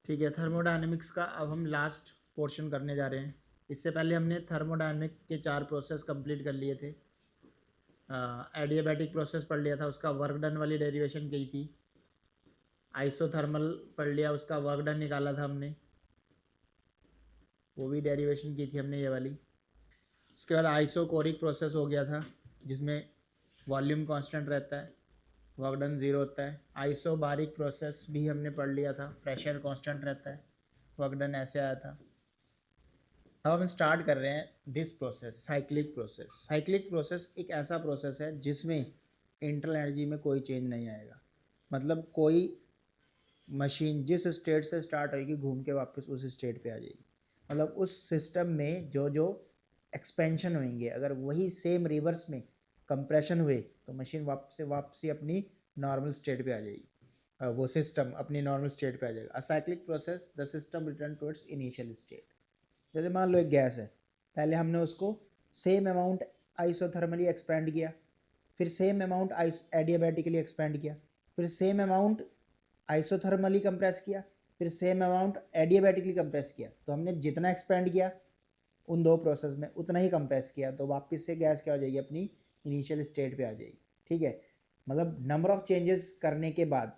ठीक है, थर्मोडायनेमिक्स का अब हम लास्ट पोर्शन करने जा रहे हैं। इससे पहले हमने थर्मोडायनेमिक के 4 प्रोसेस कंप्लीट कर लिए थे। एडियाबैटिक प्रोसेस पढ़ लिया था, उसका वर्क डन वाली डेरिवेशन की थी। आइसोथर्मल पढ़ लिया, उसका वर्क डन निकाला था हमने, वो भी डेरिवेशन की थी हमने ये वाली। उसके बाद आइसोकोरिक प्रोसेस हो गया था, जिसमें वॉल्यूम कांस्टेंट रहता है, वर्क डन ज़ीरो होता है। आइसोबारिक प्रोसेस भी हमने पढ़ लिया था, प्रेशर कांस्टेंट रहता है, वर्क डन ऐसे आया था। अब हम स्टार्ट कर रहे हैं this process, cyclic process. Cyclic process एक ऐसा प्रोसेस है जिसमें इंटरनल एनर्जी में कोई चेंज नहीं आएगा। मतलब कोई मशीन जिस स्टेट से स्टार्ट होगी घूम के वापस उस स्टेट पे आ जाएगी। मतलब उस सिस्टम में जो जो एक्सपेंशन होंगे, अगर वही सेम रिवर्स में कंप्रेशन हुए तो मशीन वापसी अपनी नॉर्मल स्टेट पे आ जाएगी। वो सिस्टम अपनी नॉर्मल स्टेट पे आ जाएगा। A cyclic process, the system return to its initial state. जैसे मान लो एक गैस है, पहले हमने उसको सेम अमाउंट आइसोथर्मली एक्सपेंड किया, फिर सेम अमाउंट एडियाबैटिकली एक्सपेंड किया, फिर सेम अमाउंट आइसोथर्मली कंप्रेस किया, फिर सेम अमाउंट एडियाबैटिकली कंप्रेस किया। तो हमने जितना एक्सपेंड किया उन दो प्रोसेस में उतना ही कंप्रेस किया, तो वापस से गैस क्या हो जाएगी, अपनी इनिशियल स्टेट पे आ जाएगी। ठीक है, मतलब नंबर ऑफ चेंजेस करने के बाद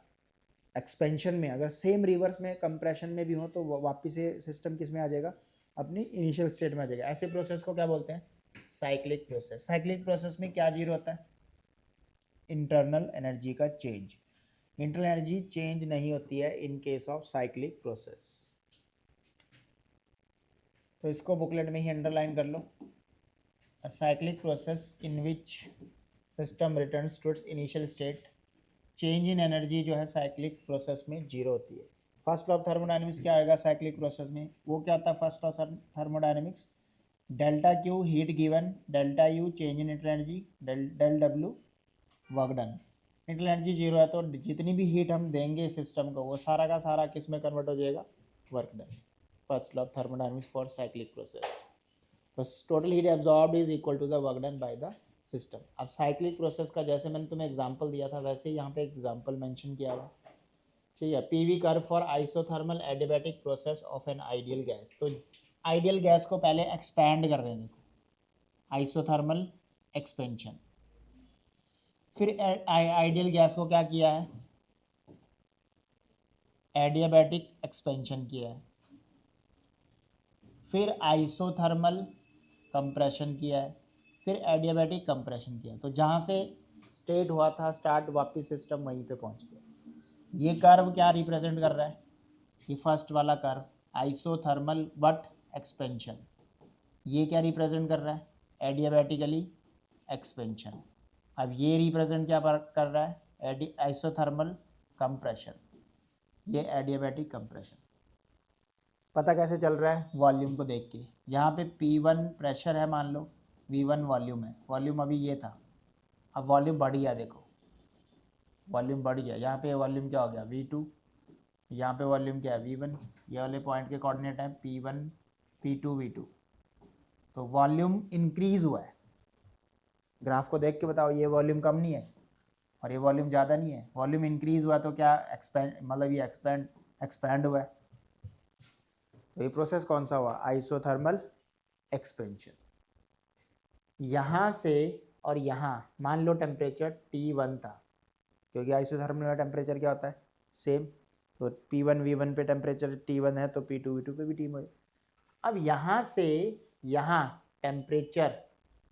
एक्सपेंशन में अगर सेम रिवर्स में कंप्रेशन में भी हो तो वापस से सिस्टम किस में आ जाएगा, अपनी इनिशियल स्टेट में आ जाएगा। ऐसे प्रोसेस को क्या बोलते हैं, साइक्लिक प्रोसेस। साइक्लिक प्रोसेस में क्या जीरो होता है, इंटरनल एनर्जी का चेंज। इंटरनल एनर्जी चेंज नहीं होती है in case of cyclic process. तो इसको बुकलेट में ही अंडरलाइन कर लो। A cyclic process in which system returns to its initial state. Change in energy जो है साइक्लिक प्रोसेस में जीरो होती है। फर्स्ट लॉ ऑफ थर्मोडायनेमिक्स क्या आएगा साइक्लिक प्रोसेस में, वो क्या होता है first law of thermodynamics, delta Q heat given, delta U change in internal energy, del W work done. Internal energy zero है तो जितनी भी हीट हम देंगे सिस्टम को वो सारा का सारा किस में कन्वर्ट हो जाएगा, work done. First law of thermodynamics for cyclic process. तो total heat absorbed is equal to the work done by the system. अब साइक्लिक प्रोसेस का जैसे मैंने तुम्हें एग्जांपल दिया था वैसे ही यहाँ पे एग्जांपल मेंशन किया हुआ। ठीक है, PV curve for isothermal adiabatic process of an ideal gas. तो आइडियल गैस को पहले एक्सपैंड कर रहे हैं, देखो आइसोथर्मल एक्सपेंशन। फिर आइडियल गैस को क्या किया है, एडियाबैटिक एक्सपेंशन किया है। फिर आइसोथर्मल कंप्रेशन किया है, फिर एडियाबैटिक कंप्रेशन किया। तो जहाँ से स्टेट हुआ था स्टार्ट, वापस सिस्टम वहीं पे पहुँच गया। ये कर्व क्या रिप्रेजेंट कर रहा है, ये फर्स्ट वाला कर्व आइसोथर्मल बट एक्सपेंशन, ये क्या रिप्रेजेंट कर रहा है, एडियाबैटिकली एक्सपेंशन। अब ये रिप्रेजेंट क्या कर रहा है, आइसोथर्मल कंप्रेशन, ये एडियाबैटिक कंप्रेशन। पता कैसे चल रहा है, वॉल्यूम को देख के। यहाँ पे P1 प्रेशर है मान लो, V1 वॉल्यूम है, वॉल्यूम अभी ये था, अब वॉल्यूम बढ़ गया, देखो वॉल्यूम बढ़ गया। यहाँ पे वॉल्यूम क्या हो गया, V2, यहाँ पे वॉल्यूम क्या है, V1। ये वाले पॉइंट के कोऑर्डिनेट हैं P1 P2 V2। तो वॉल्यूम इंक्रीज हुआ है। ग्राफ को देख के बताओ, ये वॉल्यूम कम नहीं है और ये वॉल्यूम ज़्यादा नहीं है, वॉल्यूम इंक्रीज हुआ तो क्या एक्सपेंड, मतलब ये एक्सपैंड हुआ है। तो ये प्रोसेस कौन सा हुआ, आइसोथर्मल एक्सपेंशन। यहाँ से और यहाँ मान लो टेम्परेचर T1 था, क्योंकि आइसोथर्मल में टेम्परेचर क्या होता है, सेम। तो P1 V1 पे टेम्परेचर T1 है तो P2 V2 पे भी T1। अब यहाँ से यहाँ टेम्परेचर,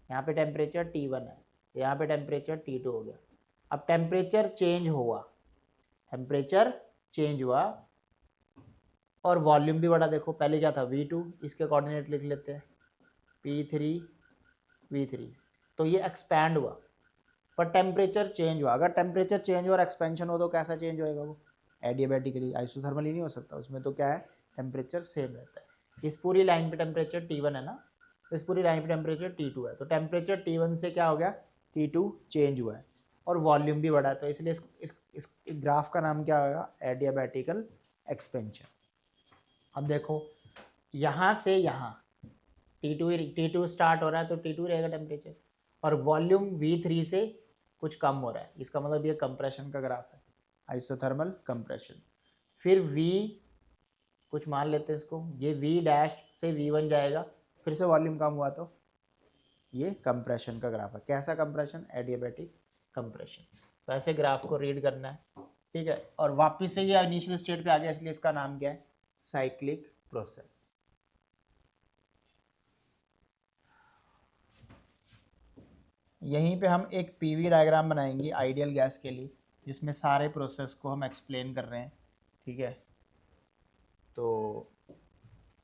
यहाँ पे टेम्परेचर T1 है, यहाँ पे टेम्परेचर T2 हो गया। अब टेम्परेचर चेंज हुआ, टेम्परेचर चेंज हुआ और वॉल्यूम भी बढ़ा। देखो पहले क्या था V2, इसके कोऑर्डिनेट लिख लेते हैं P3 V3। तो ये एक्सपैंड हुआ पर टेम्परेचर चेंज हुआ। अगर टेम्परेचर चेंज हो और एक्सपेंशन हो तो कैसा चेंज होएगा, वो एडियाबैटिकली, आइसोथर्मली नहीं हो सकता। उसमें तो क्या है, टेम्परेचर सेम रहता है। इस पूरी लाइन पे टेम्परेचर T1 है ना, इस पूरी लाइन पे टेम्परेचर T2 है। तो टेम्परेचर T1 से क्या हो गया, T2 चेंज हुआ है और वॉल्यूम भी बढ़ा है। तो इसलिए इस ग्राफ का नाम क्या होगा, एडियाबैटिकल एक्सपेंशन। अब देखो यहाँ से यहाँ T2 स्टार्ट हो रहा है तो T2 रहेगा टेम्परेचर, और वॉल्यूम V3 से कुछ कम हो रहा है, इसका मतलब ये कंप्रेशन का ग्राफ है, आइसोथर्मल कंप्रेशन। फिर कुछ मान लेते हैं इसको, ये V डैश से V1 जाएगा, फिर से वॉल्यूम कम हुआ तो ये कंप्रेशन का ग्राफ है। कैसा कंप्रेशन? Adiabatic compression. तो ऐसे ग्राफ को रीड करना है, ठीक है। और वापस से ये इनिशियल स्टेट पे आ गया, इसलिए इसका नाम क्या है? Cyclic process. यहीं पे हम एक पीवी डायग्राम बनाएंगे आइडियल गैस के लिए, जिसमें सारे प्रोसेस को हम एक्सप्लेन कर रहे हैं, ठीक है। तो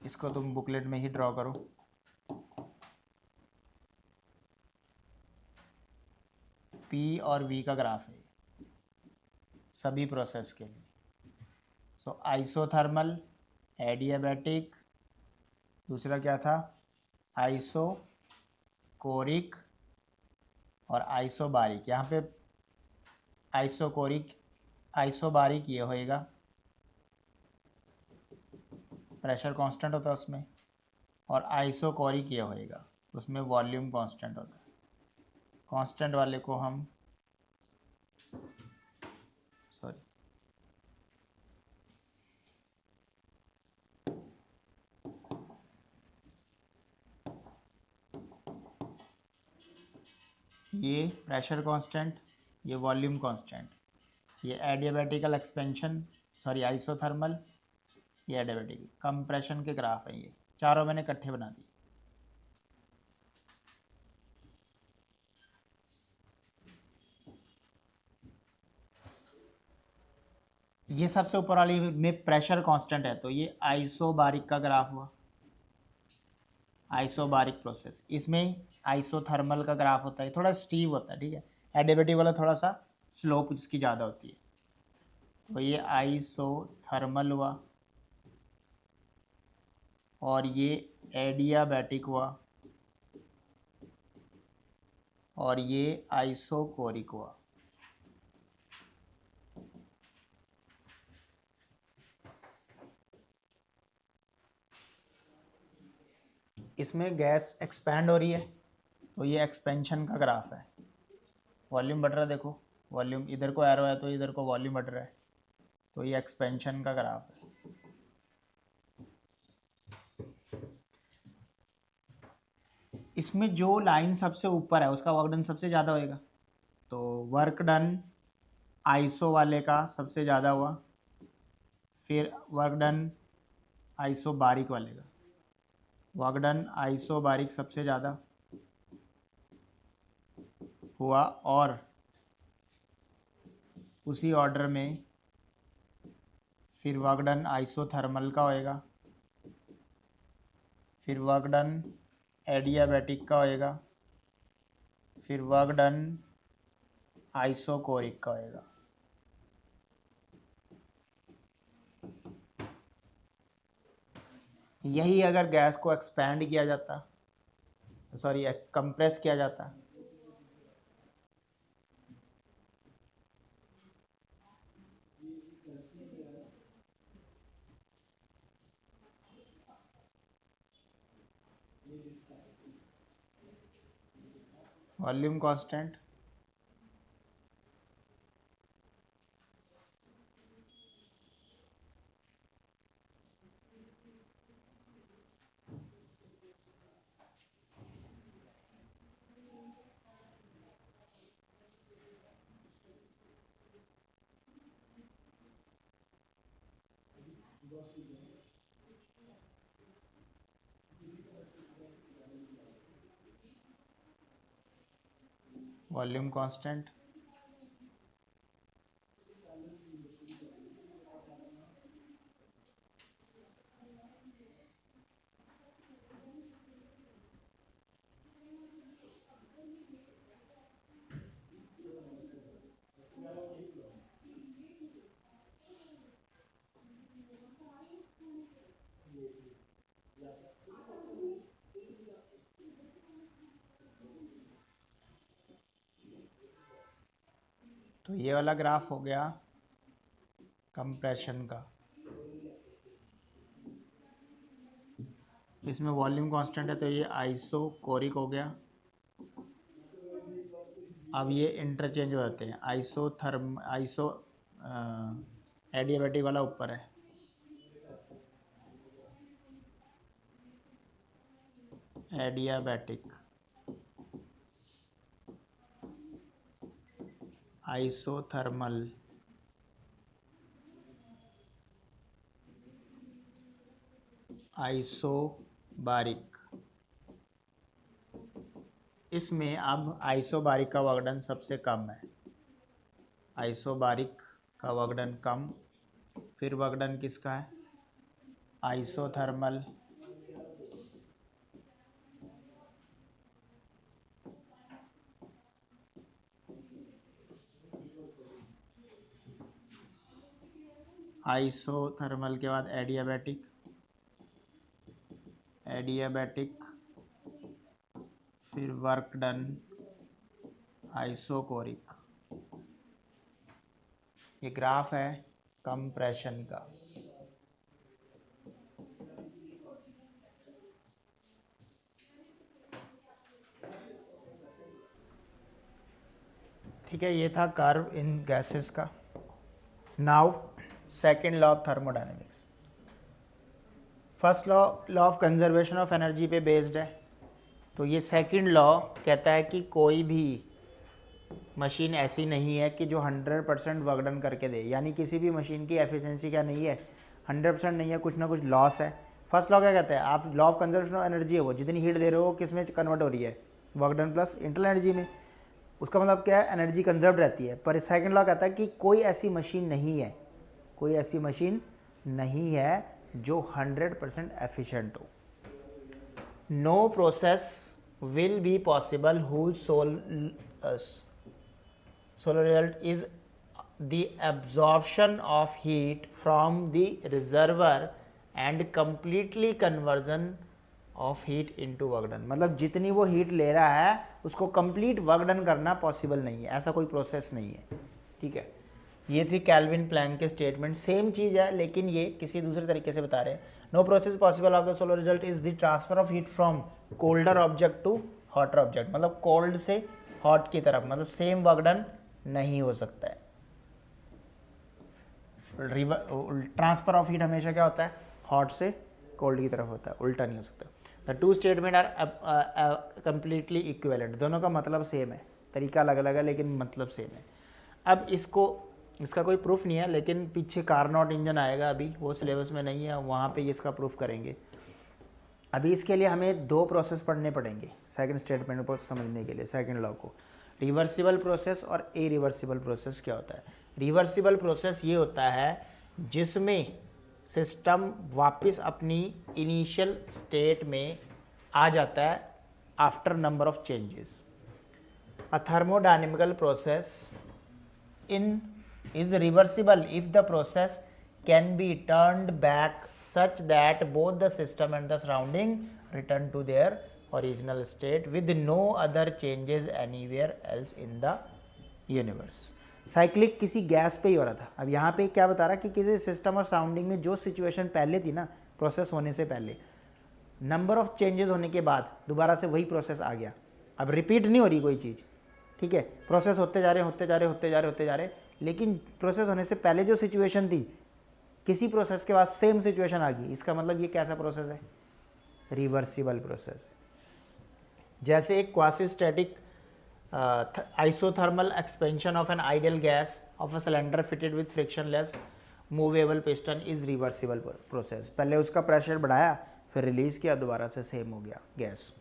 इसको तुम बुकलेट में ही ड्रॉ करो। पी और वी का ग्राफ है सभी प्रोसेस के लिए। सो आइसोथर्मल, एडियाबैटिक, दूसरा क्या था? आइसोकोरिक और आइसोबारिक। यहाँ पे आइसोबारिक ये होएगा, प्रेशर कांस्टेंट होता है उसमें, और आइसोकोरिक ये होएगा, उसमें वॉल्यूम कांस्टेंट होता है। कांस्टेंट वाले को हम ये प्रेशर कांस्टेंट, ये वॉल्यूम कांस्टेंट, ये एडियाबैटिकल एक्सपेंशन, सॉरी आइसोथर्मल, ये एडियाबैटिक कंप्रेशन के ग्राफ है। ये चारों मैंने इकट्ठे बना दिए। ये सबसे ऊपर वाली में प्रेशर कांस्टेंट है, तो ये आइसोबारिक का ग्राफ हुआ, आइसोबारिक प्रोसेस। इसमें आइसोथर्मल का ग्राफ होता है, थोड़ा स्टीव होता है, ठीक है। एडियाबैटिक वाला थोड़ा सा स्लोप उसकी ज़्यादा होती है। तो ये आइसोथर्मल हुआ, और ये एडियाबैटिक हुआ, और ये आइसोकोरिक हुआ। इसमें गैस एक्सपैंड हो रही है, तो ये एक्सपेंशन का ग्राफ है। वॉल्यूम बढ़ रहा है, देखो वॉल्यूम इधर को एरो है तो इधर को वॉल्यूम बढ़ रहा है, तो ये एक्सपेंशन का ग्राफ है। इसमें जो लाइन सबसे ऊपर है उसका वर्क डन सबसे ज़्यादा होएगा, तो वर्क डन आइसो वाले का सबसे ज़्यादा हुआ, फिर वर्क डन आइसो बारिक वाले का, वर्क डन आइसो बारिक सबसे ज़्यादा हुआ, और उसी ऑर्डर में फिर वर्क डन आइसोथर्मल का होएगा, फिर वर्क डन एडियाबैटिक का होएगा, फिर वर्क डन आइसोकोरिक का होएगा। यही अगर गैस को एक्सपैंड किया जाता, सॉरी कंप्रेस किया जाता, वॉल्यूम कांस्टेंट, वॉल्यूम कांस्टेंट, तो ये वाला ग्राफ हो गया कंप्रेशन का। इसमें वॉल्यूम कांस्टेंट है तो ये आइसोकोरिक हो गया। अब ये इंटरचेंज हो जाते हैं, आइसो एडियाबैटिक वाला ऊपर है, एडियाबैटिक, आइसोथर्मल, आइसोबारिक। इसमें अब आइसोबारिक का वर्कडन सबसे कम है, आइसोबारिक का वर्कडन कम। फिर वर्कडन किसका है? आइसोथर्मल, आइसोथर्मल के बाद एडियाबैटिक, एडियाबैटिक, फिर वर्क डन आइसोकोरिक। ये ग्राफ है कंप्रेशन का। ठीक है, ये था कर्व इन गैसेस का। Now second law of thermodynamics. First law of conservation of energy पे बेस्ड है। तो ये सेकंड लॉ कहता है कि कोई भी मशीन ऐसी नहीं है कि जो 100% वर्क डन करके दे, यानी किसी भी मशीन की एफिशिएंसी क्या नहीं है, 100% नहीं है, कुछ ना कुछ लॉस है। फर्स्ट लॉ क्या कहता है? आप law of conservation of energy है, वो जितनी हीट दे रहे हो किस में कन्वर्ट हो रही है? Work done plus internal energy में। उसका मतलब क्या है? एनर्जी कंजर्व रहती है। पर सेकंड लॉ कहता है कि कोई ऐसी मशीन नहीं है, कोई ऐसी मशीन नहीं है जो 100% एफिशिएंट हो। No process will be possible whose sole result is the absorption of heat from the reservoir and completely conversion of heat into work done। मतलब जितनी वो हीट ले रहा है उसको कंप्लीट वर्क डन करना पॉसिबल नहीं है, ऐसा कोई प्रोसेस नहीं है। ठीक है, ये थी कैल्विन प्लैंक के स्टेटमेंट। सेम चीज़ है लेकिन ये किसी दूसरे तरीके से बता रहे हैं। No process possible of the solar result is the transfer of heat from colder object to hotter object. मतलब कोल्ड से हॉट की तरफ, मतलब सेम वर्क डन नहीं हो सकता है। ट्रांसफर ऑफ हीट हमेशा क्या होता है? हॉट से कोल्ड की तरफ होता है, उल्टा नहीं हो सकता। The two statement are completely equivalent. दोनों का मतलब सेम है, तरीका अलग अलग है लेकिन मतलब सेम है। अब इसका कोई प्रूफ नहीं है, लेकिन पीछे कारनॉट इंजन आएगा, अभी वो सिलेबस में नहीं है, वहाँ पे इसका प्रूफ करेंगे। अभी इसके लिए हमें दो प्रोसेस पढ़ने पड़ेंगे सेकंड स्टेटमेंट को समझने के लिए, सेकंड लॉ को। रिवर्सिबल प्रोसेस और इरिवर्सिबल प्रोसेस क्या होता है? रिवर्सिबल प्रोसेस ये होता है जिसमें सिस्टम वापस अपनी इनिशियल स्टेट में आ जाता है after number of changes. A thermodynamical process is reversible if the process can be turned back such that both the system and the surrounding return to their original state with no other changes anywhere else in the universe। Cyclic किसी gas पे ही हो रहा था। अब यहाँ पे क्या बता रहा है कि किसी सिस्टम और सराउंडिंग में जो सिचुएशन पहले थी ना, प्रोसेस होने से पहले, नंबर ऑफ चेंजेस होने के बाद दोबारा से वही प्रोसेस आ गया। अब रिपीट नहीं हो रही कोई चीज़, ठीक है, प्रोसेस होते जा रहे, लेकिन प्रोसेस होने से पहले जो सिचुएशन थी, किसी प्रोसेस के बाद सेम सिचुएशन आ गई। इसका मतलब ये कैसा प्रोसेस है? Reversible process. जैसे एक quasi static isothermal expansion of an ideal gas of a cylinder fitted with frictionless movable piston is reversible process. पहले उसका प्रेशर बढ़ाया, फिर रिलीज किया, दोबारा से सेम हो गया gas.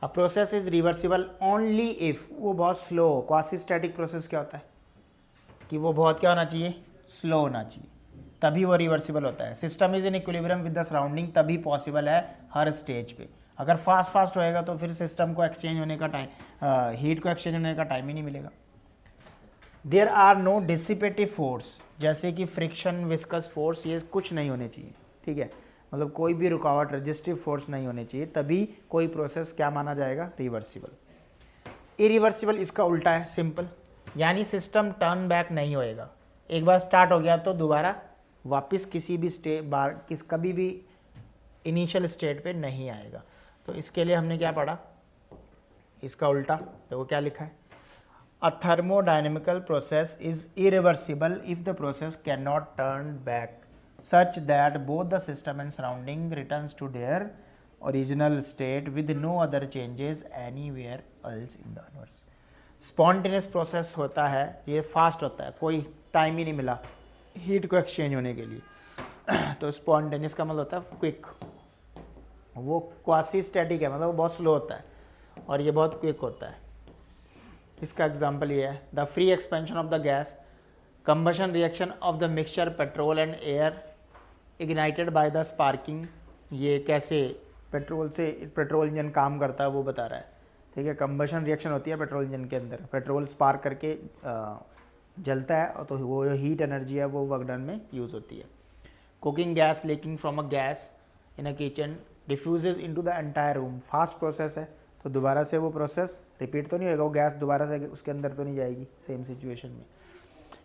A process is reversible only if वो बहुत स्लो हो। क्वासी स्टैटिक प्रोसेस क्या होता है कि वो बहुत क्या होना चाहिए? स्लो होना चाहिए, तभी वो रिवर्सिबल होता है। System is in equilibrium with the surrounding, तभी पॉसिबल है हर स्टेज पे। अगर फास्ट होएगा तो फिर सिस्टम को एक्सचेंज होने का टाइम, हीट को एक्सचेंज होने का टाइम ही नहीं मिलेगा। There are no dissipative force, जैसे कि फ्रिक्शन, विस्कस फोर्स, ये कुछ नहीं होने चाहिए। ठीक है, मतलब कोई भी रुकावट, रेजिस्टिव फोर्स नहीं होने चाहिए, तभी कोई प्रोसेस क्या माना जाएगा? रिवर्सिबल। इरिवर्सिबल इसका उल्टा है, सिंपल, यानी सिस्टम टर्न बैक नहीं होएगा। एक बार स्टार्ट हो गया तो दोबारा वापस किसी भी कभी भी इनिशियल स्टेट पे नहीं आएगा। तो इसके लिए हमने क्या पढ़ा? इसका उल्टा देखो क्या लिखा है, a thermodynamical process is irreversible if the process can not turn back such that both the system and surrounding returns to their original state with no other changes anywhere else in the universe. Spontaneous process होता है, ये fast होता है, कोई time ही नहीं मिला heat को एक्सचेंज होने के लिए। तो स्पॉन्टेनियस का मतलब होता है क्विक, वो क्वासी स्टैटिक है, मतलब वो बहुत स्लो होता है, और ये बहुत क्विक होता है। इसका एग्जांपल ये है, the free expansion of the gas, combustion reaction of the mixture petrol and air ignited by the sparking. ये कैसे पेट्रोल इंजन काम करता है वो बता रहा है, ठीक है। कंबशन रिएक्शन होती है पेट्रोल इंजन के अंदर, पेट्रोल स्पार्क करके जलता है, तो वो हीट एनर्जी है वो वर्क डन में यूज़ होती है। Cooking gas leaking from a gas in a kitchen diffuses into the entire room. Fast process है, तो दोबारा से वो प्रोसेस रिपीट तो नहीं होगा, वो गैस दोबारा से उसके अंदर तो नहीं जाएगी सेम सिचुएशन में।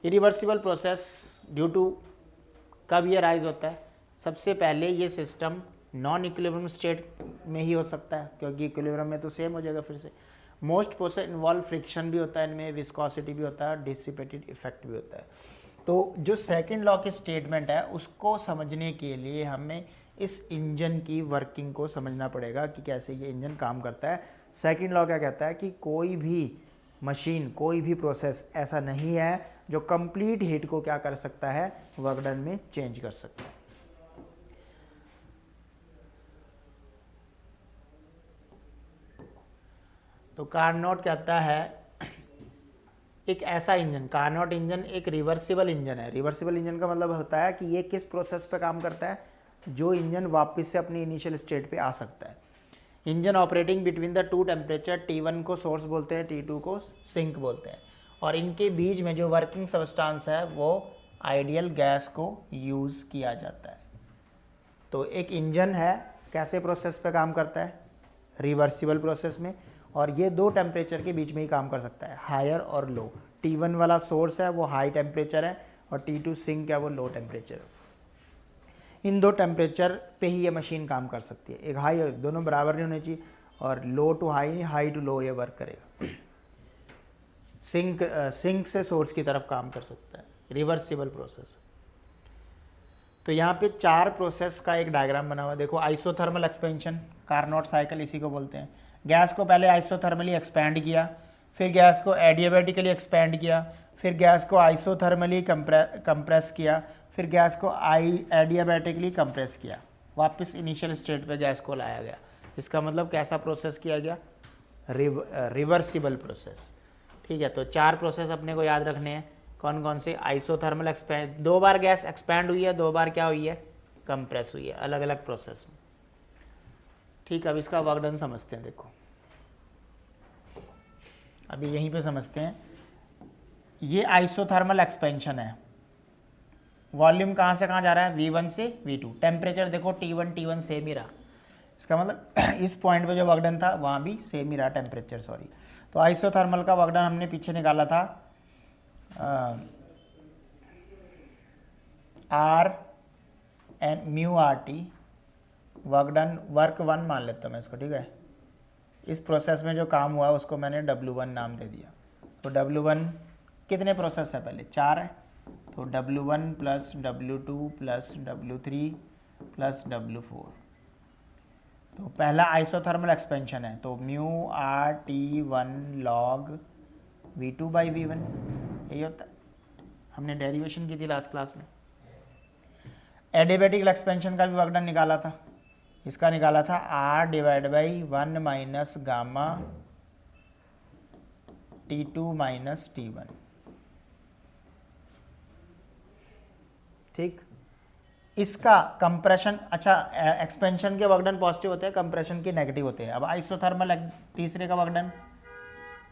इरिवर्सिबल प्रोसेस ड्यू टू, कब ये राइज होता है? सबसे पहले ये सिस्टम नॉन इक्विलिब्रियम स्टेट में ही हो सकता है, क्योंकि इक्विलिब्रियम में तो सेम हो जाएगा फिर से। मोस्ट प्रोसेस इन्वॉल्व फ्रिक्शन भी होता है इनमें, विस्कोसिटी भी होता है, डिसिपेटेड इफेक्ट भी होता है। तो जो सेकंड लॉ की स्टेटमेंट है उसको समझने के लिए हमें इस इंजन की वर्किंग को समझना पड़ेगा कि कैसे ये इंजन काम करता है। सेकंड लॉ क्या कहता है कि कोई भी मशीन, कोई भी प्रोसेस ऐसा नहीं है जो कंप्लीट हीट को क्या कर सकता है, वर्क डन में चेंज कर सकता है। तो कार्नोट कहता है एक ऐसा इंजन, कार्नोट इंजन एक रिवर्सिबल इंजन है। रिवर्सिबल इंजन का मतलब होता है कि ये किस प्रोसेस पे काम करता है, जो इंजन वापस से अपनी इनिशियल स्टेट पे आ सकता है। Engine operating between the two temperature, T1 को सोर्स बोलते हैं, T2 को सिंक बोलते हैं, और इनके बीच में जो वर्किंग सबस्टांस है वो आइडियल गैस को यूज़ किया जाता है। तो एक इंजन है, कैसे प्रोसेस पे काम करता है, रिवर्सिबल प्रोसेस में, और ये दो टेम्परेचर के बीच में ही काम कर सकता है, हायर और लो। T1 वाला सोर्स है वो हाई टेम्परेचर है, और T2 सिंक है वो लो टेम्परेचर। इन दो टेम्परेचर पे ही ये मशीन काम कर सकती है, एक हाई, दोनों बराबर नहीं होने चाहिए, और लो to high, high to low ये वर्क करेगा। सिंक से सोर्स की तरफ काम कर सकता है, रिवर्सिबल प्रोसेस। तो यहाँ पे चार प्रोसेस का एक डायग्राम बना हुआ है, देखो। आइसोथर्मल एक्सपेंशन, कार्नोट साइकिल इसी को बोलते हैं। गैस को पहले आइसोथर्मली एक्सपैंड किया, फिर गैस को एडियाबैटिकली एक्सपैंड किया, फिर गैस को आइसोथर्मली कंप्रेस किया, फिर गैस को एडियाबैटिकली कंप्रेस किया, वापस इनिशियल स्टेट पे गैस को लाया गया। इसका मतलब कैसा प्रोसेस किया गया, रिवर्सिबल प्रोसेस, ठीक है। तो चार प्रोसेस अपने को याद रखने हैं, कौन कौन से? आइसोथर्मल एक्सपैंड, दो बार गैस एक्सपैंड हुई है, दो बार क्या हुई है, कंप्रेस हुई है, अलग अलग प्रोसेस में, ठीक है। अब इसका वर्क डन समझते हैं, देखो अभी यहीं पे समझते हैं। ये आइसोथर्मल एक्सपेंशन है, वॉल्यूम कहाँ से कहाँ जा रहा है, V1 से V2। टेम्परेचर देखो T1 सेम ही रहा, इसका मतलब इस पॉइंट पे जो वर्क डन था वहाँ भी सेम ही रहा टेम्परेचर, सॉरी। तो आइसोथर्मल का वर्क डन हमने पीछे निकाला था R mu RT, work done, work 1 मान लेता हूँ मैं इसको, ठीक है। इस प्रोसेस में जो काम हुआ उसको मैंने W1 नाम दे दिया। तो W1 कितने प्रोसेस है, पहले 4 है, तो W1 plus W2 plus W3 plus W4। तो पहला आइसोथर्मल एक्सपेंशन है, तो mu RT1 log V2 by V1, यही होता है, हमने डेरिवेशन की थी लास्ट क्लास में। एडियाबैटिक एक्सपेंशन का भी वर्क डन निकाला था, इसका निकाला था R divide by 1 minus gamma T2 minus T1, ठीक। इसका कंप्रेशन, अच्छा, एक्सपेंशन के वर्क डन पॉजिटिव होते हैं, कंप्रेशन के नेगेटिव होते हैं। अब आइसोथर्मल तीसरे का वर्क डन,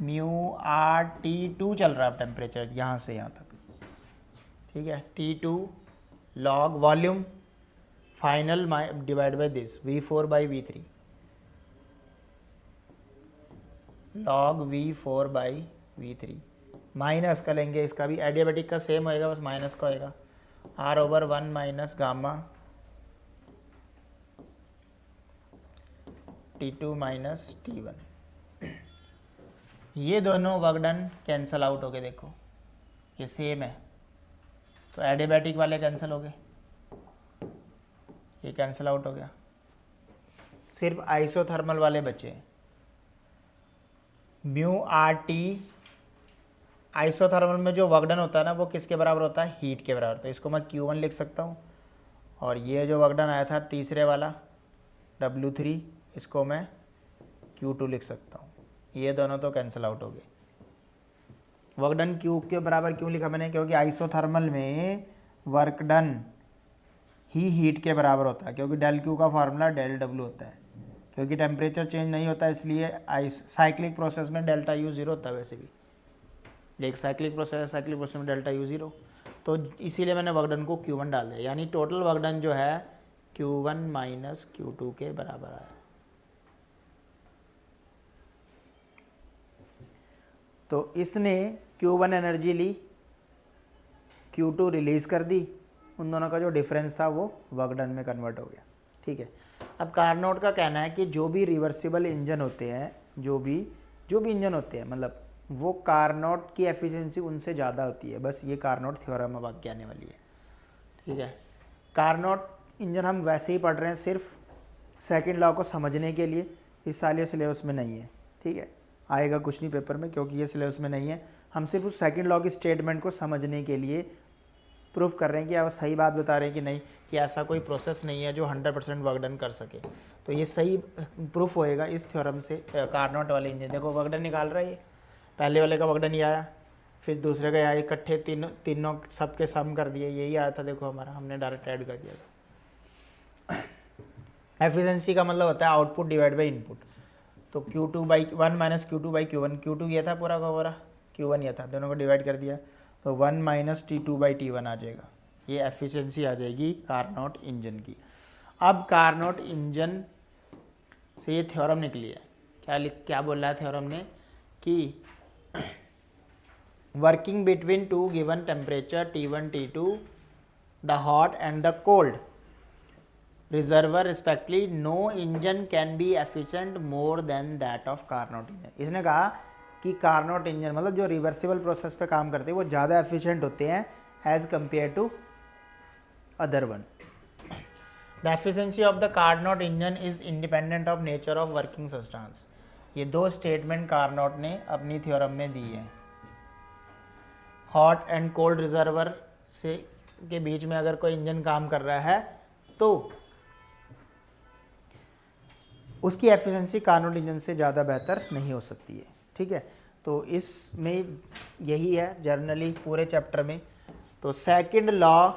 म्यू RT2 चल रहा है टेम्परेचर यहाँ से यहाँ तक, ठीक है। T2 log volume final divide by this V4 by V3, log V4 by V3, minus का लेंगे, इसका भी एडियाबैटिक का सेम होएगा, बस माइनस का होएगा, R over 1 minus gamma T2 minus T1। ये दोनों वर्क डन कैंसल आउट हो गए, देखो ये सेम है, तो एडियाबैटिक वाले कैंसिल हो गए, ये कैंसिल आउट हो गया, सिर्फ आइसोथर्मल वाले बचे। म्यू आर टी आइसोथर्मल में जो वर्क डन होता है ना वो किसके बराबर होता है, हीट के बराबर। तो इसको मैं Q1 लिख सकता हूँ, और ये जो वर्क डन आया था तीसरे वाला W3, इसको मैं Q2 लिख सकता हूँ। ये दोनों तो कैंसिल आउट हो गए। वर्क डन Q के बराबर क्यों लिखा मैंने, क्योंकि आइसोथर्मल में वर्क डन ही हीट के बराबर होता है, क्योंकि डेल Q का फार्मूला डेल W होता है। क्योंकि टेम्परेचर चेंज नहीं होता इसलिए साइक्लिक प्रोसेस में डेल्टा U 0 होता है। वैसे भी एक साइक्लिक प्रोसेस है, साइक्लिक प्रोसेस में डेल्टा U 0, तो इसीलिए मैंने वर्क डन को Q1 डाल दिया, यानी टोटल वर्क डन जो है Q1 माइनस Q2 के बराबर आया। तो इसने Q1 एनर्जी ली, Q2 रिलीज कर दी, उन दोनों का जो डिफरेंस था वो वर्क डन में कन्वर्ट हो गया। ठीक है। अब कार्नोट का कहना है कि जो भी रिवर्सिबल इंजन होते हैं, जो भी इंजन होते हैं, मतलब वो कार्नोट की एफिशिएंसी उनसे ज़्यादा होती है। बस ये कार्नोट थ्योरम अब आगे आने वाली है। ठीक है। कार्नोट इंजन हम वैसे ही पढ़ रहे हैं सिर्फ सेकंड लॉ को समझने के लिए। इस साल ये सिलेबस में नहीं है। ठीक है, आएगा कुछ नहीं पेपर में, क्योंकि ये सिलेबस में नहीं है। हम सिर्फ उस सेकंड लॉ की स्टेटमेंट को समझने के लिए प्रूफ कर रहे हैं कि आप सही बात बता रहे हैं कि नहीं, कि ऐसा कोई प्रोसेस नहीं है जो 100% वर्क डन कर सके। तो ये सही प्रूफ होएगा इस थ्योरम से। कार्नोट वाले इंजन देखो वर्क डन निकाल रहा है, ये पहले वाले का वर्क डन ये आया, फिर दूसरे का आया, इकट्ठे तीनों सबके सम कर दिए, यही आया था। देखो हमारा, हमने डायरेक्ट ऐड कर दिया था। एफिशिएंसी का मतलब होता है आउटपुट डिवाइड बाई इनपुट। तो Q2/1 माइनस Q2/Q1, Q2 ये था पूरा का पूरा, Q1 ये था, दोनों को डिवाइड कर दिया तो 1 माइनस T2/T1 आ जाएगा। ये एफिशिएंसी आ जाएगी कार्नोट इंजन की। अब कार्नोट इंजन से ये थ्योरम निकली है। क्या बोल रहा है थ्योरम ने, कि working between two given temperature T1 T2 the hot and the cold reservoir respectively, no engine can be efficient more than that of Carnot engine. इसने कहा कि कार्नोट इंजन मतलब जो रिवर्सिबल प्रोसेस पे काम करते हैं वो ज़्यादा एफिशिएंट होते हैं as compare to other one. The efficiency of the Carnot engine is independent of nature of working substance. ये दो स्टेटमेंट कार्नोट ने अपनी थ्योरम में दी है। हॉट एंड कोल्ड रिजर्वर से के बीच में अगर कोई इंजन काम कर रहा है तो उसकी एफिशिएंसी कार्नोट इंजन से ज़्यादा बेहतर नहीं हो सकती है। ठीक है, तो इसमें यही है जनरली पूरे चैप्टर में। तो सेकंड लॉ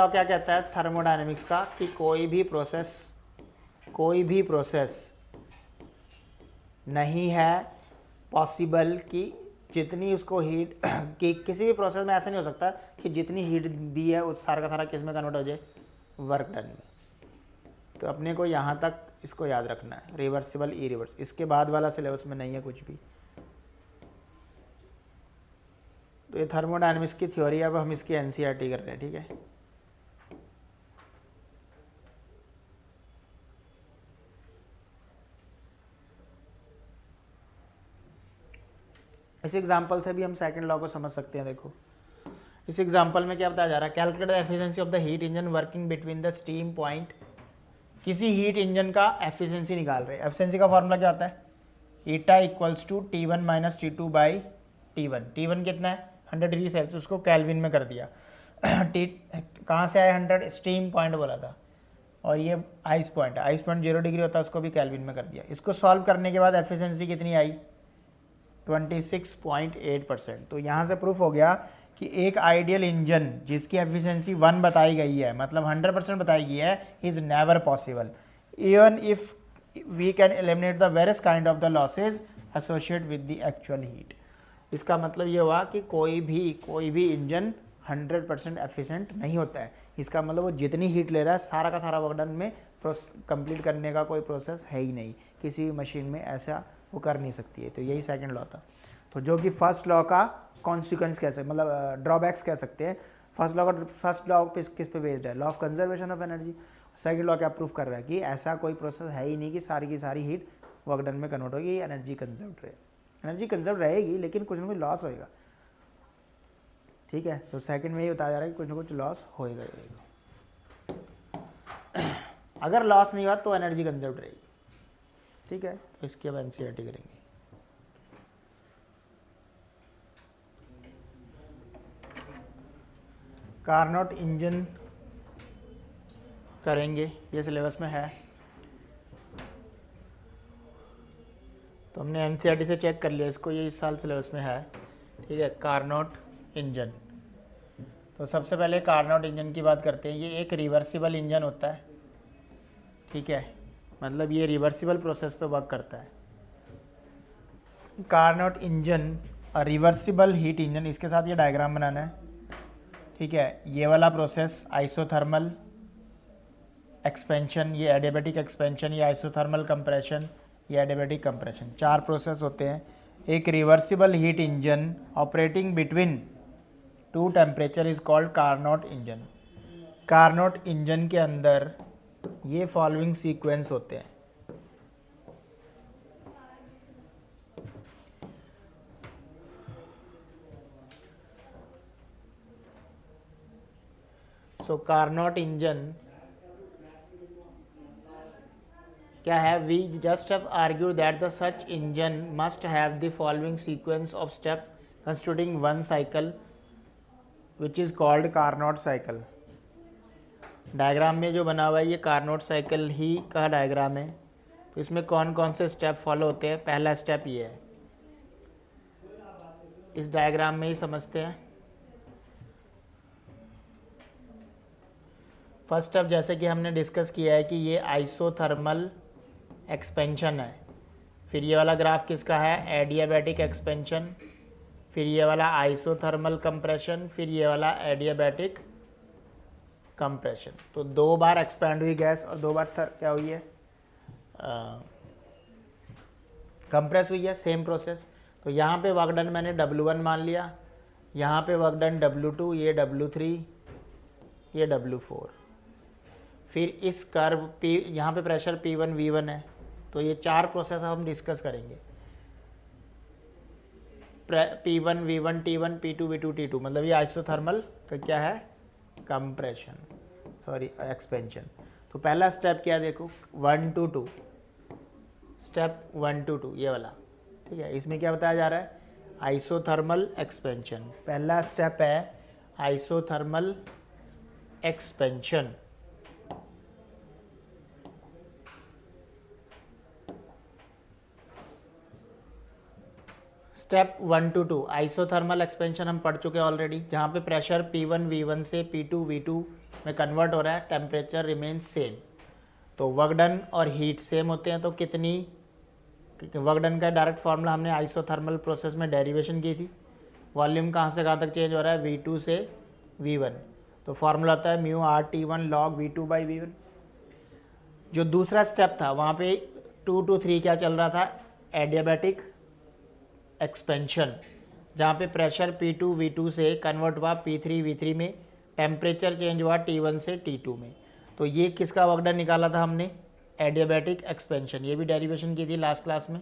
क्या कहता है थर्मोडायनेमिक्स का, कि कोई भी प्रोसेस नहीं है पॉसिबल कि जितनी उसको हीट कि किसी भी प्रोसेस में ऐसा नहीं हो सकता कि जितनी हीट दी है उस सारा का सारा किस में कन्वर्ट हो जाए, वर्क डन में। तो अपने को यहाँ तक इसको याद रखना है, रिवर्सिबल इरिवर्स। इसके बाद वाला सिलेबस में नहीं है कुछ भी। तो ये थर्मोडायनेमिक्स की थ्योरी, अब हम इसकी एनसीईआरटी कर रहे हैं। ठीक है, इस एग्जाम्पल से भी हम सेकंड लॉ को समझ सकते हैं। देखो इस एग्जाम्पल में क्या बताया जा रहा है, calculate the efficiency of the heat engine working between the steam point. किसी हीट इंजन का एफिशिएंसी निकाल रहे हैं। एफिशिएंसी का फॉर्मूला क्या होता है, ईटा equals to T1 minus T2/T1। T1 कितना है 100 डिग्री सेल्सियस, उसको कैलविन में कर दिया। कहाँ से आया 100, स्टीम पॉइंट बोला था, और ये आइस पॉइंट है, आइस पॉइंट 0 डिग्री होता है, उसको भी कैलविन में कर दिया। इसको सॉल्व करने के बाद एफिशिएंसी कितनी आई 26.8%। तो यहाँ से प्रूफ हो गया कि एक आइडियल इंजन जिसकी एफिशिएंसी 1 बताई गई है, मतलब 100% बताई गई है, is never possible even if we can eliminate the various kind of the losses associated with the actual heat. इसका मतलब ये हुआ कि कोई भी इंजन 100% एफिशिएंट नहीं होता है। इसका मतलब वो जितनी हीट ले रहा है सारा का सारा वर्क डन में कंप्लीट करने का कोई प्रोसेस है ही नहीं, किसी भी मशीन में ऐसा वो कर नहीं सकती है। तो यही सेकंड लॉ था। तो जो कि फर्स्ट लॉ का कॉन्सिक्वेंस कह सकते, मतलब ड्रॉबैक्स कह सकते हैं। फर्स्ट लॉ किस पे बेस्ड है, law of conservation of energy. Second law क्या प्रूफ कर रहा है कि ऐसा कोई प्रोसेस है ही नहीं कि सारी की सारी हीट वर्क डन में कन्वर्ट होगी, एनर्जी कंजर्व रहे। एनर्जी कंजर्व रहेगी लेकिन कुछ ना कुछ लॉस होएगा, ठीक है। तो सेकंड में ये बताया जा रहा है कि कुछ ना कुछ लॉस होएगा ही होएगा। अगर लॉस नहीं हुआ तो एनर्जी कंजर्व रहेगी, ठीक है। तो इसकी अब एनसीईआरटी करेंगे। कार्नोट इंजन करेंगे, ये सिलेबस में है, तो हमने एनसीईआरटी से चेक कर लिया इसको, ये इस साल सिलेबस में है, ठीक है। कार्नोट इंजन, तो सबसे पहले कार्नोट इंजन की बात करते हैं। ये एक रिवर्सिबल इंजन होता है, ठीक है, मतलब ये रिवर्सिबल प्रोसेस पे वर्क करता है। कार्नोट इंजन और रिवर्सिबल हीट इंजन, इसके साथ ये डायग्राम बनाना है, ठीक है। ये वाला प्रोसेस आइसोथर्मल एक्सपेंशन, ये एडियाबैटिक एक्सपेंशन, ये आइसोथर्मल कंप्रेशन, ये एडियाबैटिक कंप्रेशन, 4 प्रोसेस होते हैं। एक reversible heat engine operating between 2 temperature is called Carnot engine. Carnot engine के अंदर ये फॉलोइंग सीक्वेंस होते हैं। सो कार्नोट इंजन क्या है, we just have argued that the such engine must have the following sequence of step constituting one cycle which is called Carnot cycle. Diagram में जो बना हुआ है ये कार्नोट साइकिल ही का डायग्राम है। तो इसमें कौन कौन से स्टेप फॉलो होते हैं, पहला स्टेप ये है, इस डायग्राम में ही समझते हैं। फर्स्ट स्टेप जैसे कि हमने डिस्कस किया है कि ये आइसोथर्मल एक्सपेंशन है, फिर ये वाला ग्राफ किसका है, एडियाबैटिक एक्सपेंशन, फिर ये वाला आइसोथर्मल कंप्रेशन, फिर ये वाला एडियाबैटिक कंप्रेशन। तो 2 बार एक्सपैंड हुई गैस और 2 बार क्या हुई है, कंप्रेस हुई है, सेम प्रोसेस। तो यहाँ पे वर्क डन मैंने W1 मान लिया, यहाँ पे वर्क डन W2, ये W3, ये W4। फिर इस कर्व P, यहाँ पे प्रेशर P1 V1 है। तो ये 4 प्रोसेस हम डिस्कस करेंगे, P1 V1 T1 P2 V2 T2, मतलब ये आइसोथर्मल का क्या है, कंप्रेशन, सॉरी एक्सपेंशन। तो पहला स्टेप क्या देखो, 1 to 2, स्टेप 1 to 2 ये वाला, ठीक है। इसमें क्या बताया जा रहा है, आइसोथर्मल एक्सपेंशन। पहला स्टेप है isothermal expansion. Step 1 to 2 isothermal expansion हम पढ़ चुके हैं ऑलरेडी, जहाँ पे प्रेशर P1 V1 से P2 V2 में कन्वर्ट हो रहा है, टेम्परेचर रिमेन सेम। तो वर्क डन और हीट सेम होते हैं, तो कितनी, वर्क डन का डायरेक्ट फार्मूला हमने आइसोथर्मल प्रोसेस में डेरिवेशन की थी। वॉल्यूम कहाँ से कहाँ तक चेंज हो रहा है, V2 से V1, तो फार्मूला आता है mu R T1 log V2 by V1। जो दूसरा स्टेप था वहाँ पे 2 to 3 क्या चल रहा था, एडियाबैटिक एक्सपेंशन, जहाँ पे प्रेशर P2 V2 से कन्वर्ट हुआ P3 V3 में, टेम्परेचर चेंज हुआ T1 से T2 में। तो ये किसका वर्क डन निकाला था हमने, एडियाबैटिक एक्सपेंशन, ये भी डेरिवेशन की थी लास्ट क्लास में,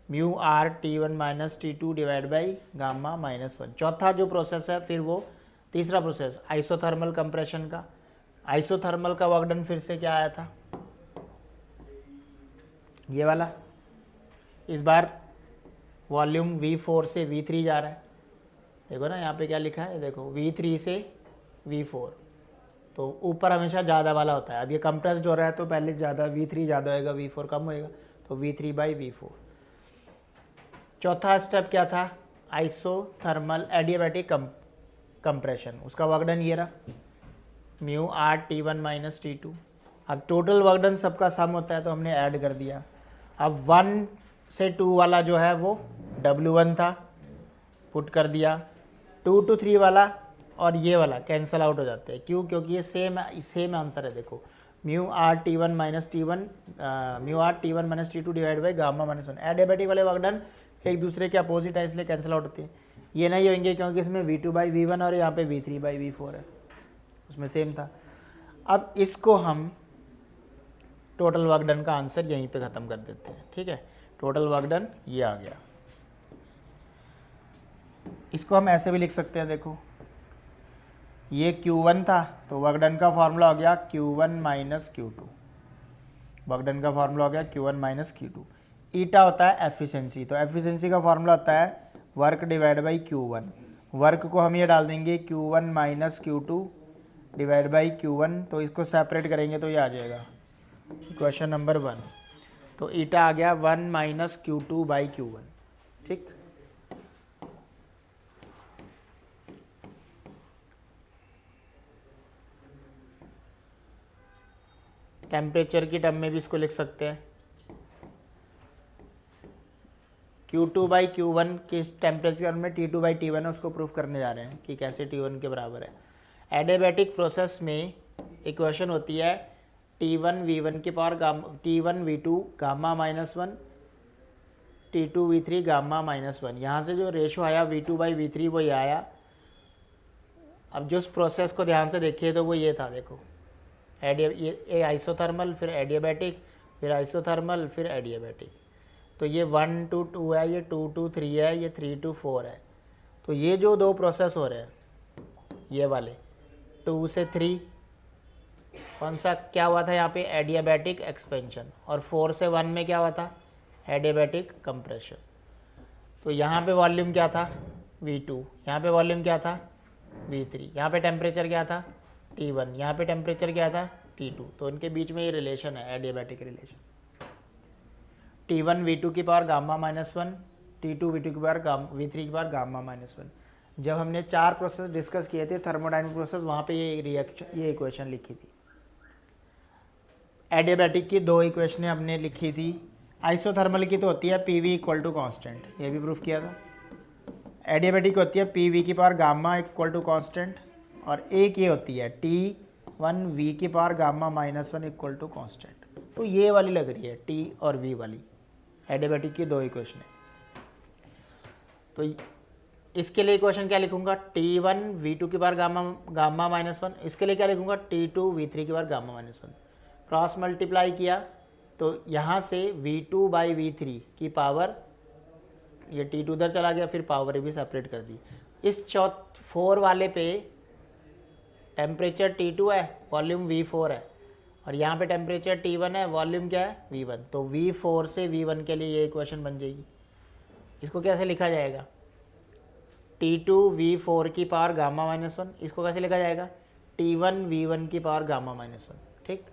mu R T1 minus T2 divide by gamma -1। चौथा जो प्रोसेस है फिर वो तीसरा प्रोसेस आइसोथर्मल कंप्रेशन का। आइसोथर्मल का वर्क डन फिर से क्या आया था, ये वाला, इस बार वॉल्यूम V4 से V3 जा रहा है, देखो ना यहाँ पे क्या लिखा है, देखो V3 से V4, तो ऊपर हमेशा ज़्यादा वाला होता है। अब ये कंप्रेस्ड हो रहा है तो पहले ज़्यादा V3 ज़्यादा होएगा, V4 कम होएगा, तो V3 बाई V4। चौथा स्टेप क्या था, आइसोथर्मल एडियाबैटिक कंप्रेशन, उसका वर्क डन ये रहा, mu R T1 minus T2। अब टोटल वर्क डन सबका सम होता है तो हमने ऐड कर दिया। अब 1 से 2 वाला जो है वो W1 था, पुट कर दिया। 2 to 3 वाला और ये वाला कैंसिल आउट हो जाते हैं, क्यों, क्योंकि ये सेम आंसर है। देखो mu R T1 minus T1, mu R T1 minus T2 divide by gamma -1। Adiabatic वाले वर्क डन एक दूसरे के अपोजिट है, इसलिए कैंसिल आउट होती है। ये नहीं होंगे क्योंकि इसमें V2 बाई V1 और यहाँ पे V3 बाई V4 है, उसमें सेम था। अब इसको हम टोटल वर्क डन का आंसर यहीं पे ख़त्म कर देते हैं, ठीक है। टोटल वर्क डन ये आ गया, इसको हम ऐसे भी लिख सकते हैं, देखो ये Q1 था तो वर्क डन का फॉर्मूला हो गया Q1 minus Q2, work done का फॉर्मूला हो गया Q1 माइनस Q2। ईटा होता है एफिशिएंसी, तो एफिशिएंसी का फॉर्मूला होता है work divide by Q1। Work को हम ये डाल देंगे Q1 minus Q2 divide by Q1, तो इसको सेपरेट करेंगे तो ये आ जाएगा क्वेश्चन नंबर 1। तो ईटा आ गया 1 माइनस Q2 बाई Q1, ठीक। टेम्परेचर की टर्म में भी इसको लिख सकते हैं, Q2 बाई Q1 के टेम्परेचर में T2 बाई T1 है, उसको प्रूफ करने जा रहे हैं कि कैसे T1 के बराबर है। एडियाबैटिक प्रोसेस में इक्वेशन होती है T1 V1 की power T1 V2 gamma -1 T2 V3 gamma -1। यहाँ से जो रेशो आया V2 बाई V3 वो ये आया। अब जो उस प्रोसेस को ध्यान से देखिए तो वो ये था, देखो ये आइसोथर्मल, फिर एडियाबैटिक, फिर आइसोथर्मल, फिर एडियाबैटिक। तो ये 1 to 2 है, ये 2 to 3 है, ये 3 to 4 है। तो ये जो दो प्रोसेस हो रहे हैं ये वाले 2 से 3, कौन सा क्या हुआ था यहाँ पे एडियाबैटिक एक्सपेंशन, और 4 से 1 में क्या हुआ था एडियाबैटिक कंप्रेशन। तो यहाँ पे वॉल्यूम क्या था V2, यहाँ पे वॉल्यूम क्या था V3, यहाँ पे टेम्परेचर क्या था T1, यहाँ पे टेम्परेचर क्या था T2। तो इनके बीच में ये रिलेशन है एडियाबैटिक रिलेशन। T1 V2 की पावर गामा -1, T2 V2 की पावर V3 की पावर गामा -1। जब हमने 4 प्रोसेस डिस्कस किए थे थर्मोडायनेमिक प्रोसेस, वहाँ पे ये इक्वेशन लिखी थी। एडियाबैटिक की 2 इक्वेशनें हमने लिखी थी। आइसोथर्मल की तो होती है PV इक्वल टू कॉन्स्टेंट, ये भी प्रूफ किया था। एडियाबैटिक होती है PV की power gamma equal to constant, और एक ये होती है T1 V की power gamma -1 equal to constant. तो ये वाली लग रही है T और V वाली, एडियाबैटिक की 2 इक्वेशन है। तो इसके लिए इक्वेशन क्या लिखूंगा T1 V2 की पावर गामा -1, इसके लिए क्या लिखूंगा T2 V3 की पावर गामा -1। क्रॉस मल्टीप्लाई किया तो यहाँ से V2 बाई V3 की पावर, ये T2 उधर चला गया, फिर पावर भी सेपरेट कर दी। इस 4 वाले पे टेम्परेचर T2 है, वॉल्यूम V4 है, और यहाँ पे टेम्परेचर T1 है, वॉल्यूम क्या है V1। तो V4 से V1 के लिए ये इक्वेशन बन जाएगी। इसको कैसे लिखा जाएगा T2 V4 की पावर गामा -1, इसको कैसे लिखा जाएगा T1 V1 की पावर गामा -1, ठीक।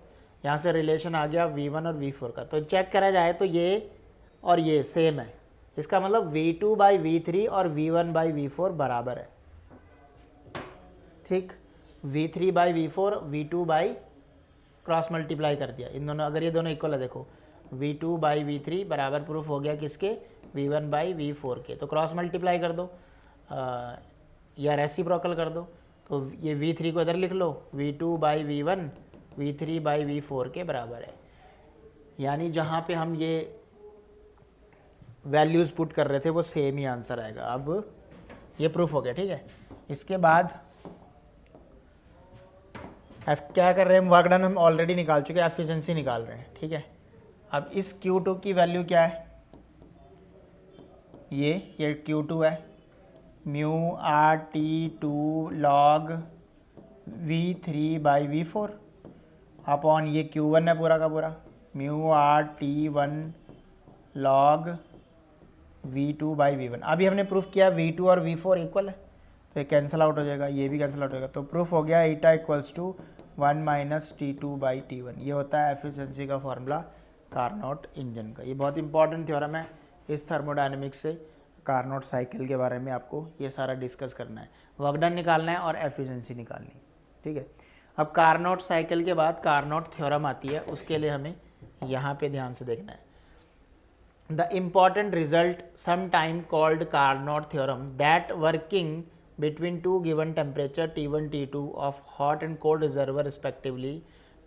यहाँ से रिलेशन आ गया V1 और V4 का। तो चेक करा जाए तो ये और ये सेम है, इसका मतलब V2 बाई V3 और V1 बाई V4 बराबर है, ठीक। V3 by V4 V2 by cross multiply कर दिया इन दोनों, अगर ये दोनों इक्वल है देखो V2 बाई V3 बराबर प्रूफ हो गया किसके V1 बाई V4 के। तो क्रॉस मल्टीप्लाई कर दो या रेसिप्रोकल कर दो, तो ये V3 को इधर लिख लो, V2 by V1 V3 by V4 के बराबर है। यानी जहाँ पे हम ये वैल्यूज़ पुट कर रहे थे वो सेम ही आंसर आएगा। अब ये प्रूफ हो गया, ठीक है। इसके बाद क्या कर रहे हैं, वर्क डन हम ऑलरेडी निकाल चुके हैं, एफिशिएंसी निकाल रहे हैं, ठीक है। अब इस Q2 की वैल्यू क्या है, ये Q2 है, mu RT2 log V3 by V4 upon ये Q1 है पूरा का पूरा, mu RT1 log V2 by V1। अभी हमने प्रूफ किया V2 और V4 इक्वल है, तो ये कैंसिल आउट हो जाएगा, ये भी कैंसिल आउट हो जाएगा। तो प्रूफ हो गया eta equals to 1 minus T2 by T1। ये होता है एफिशिएंसी का फॉर्मूला कार्नोट इंजन का। ये बहुत इंपॉर्टेंट थ्योरम है इस थर्मोडायनेमिक्स से। कार्नोट साइकिल के बारे में आपको ये सारा डिस्कस करना है, वर्क डन निकालना है और एफिशिएंसी निकालनी, ठीक है। अब कार्नोट साइकिल के बाद कार्नोट थ्योरम आती है, उसके लिए हमें यहाँ पे ध्यान से देखना है। The important result, sometime called Carnot theorem, that working between two given temperature T1 T2 of hot and cold reservoir respectively,